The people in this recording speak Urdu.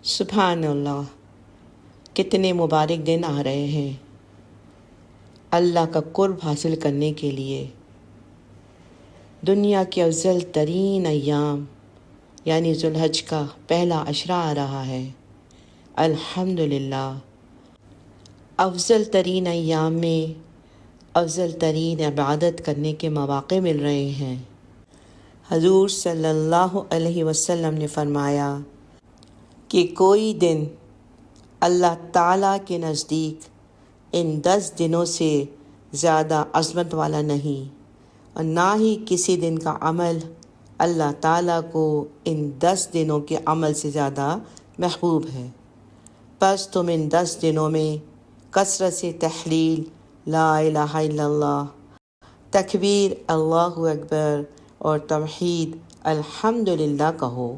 سبحان اللہ، کتنے مبارک دن آ رہے ہیں اللہ کا قرب حاصل کرنے کے لیے۔ دنیا کے افضل ترین ایام یعنی ذوالحج کا پہلا عشرہ آ رہا ہے۔ الحمدللہ، افضل ترین ایام میں افضل ترین عبادت کرنے کے مواقع مل رہے ہیں۔ حضور صلی اللہ علیہ وسلم نے فرمایا کہ کوئی دن اللہ تعالیٰ کے نزدیک ان 10 دنوں سے زیادہ عظمت والا نہیں، اور نہ ہی کسی دن کا عمل اللہ تعالیٰ کو ان 10 دنوں کے عمل سے زیادہ محبوب ہے۔ پس تم ان 10 دنوں میں کثرت سے تحلیل لا الہ الا اللہ، تکبیر اللہ اکبر اور توحید الحمدللہ کہو۔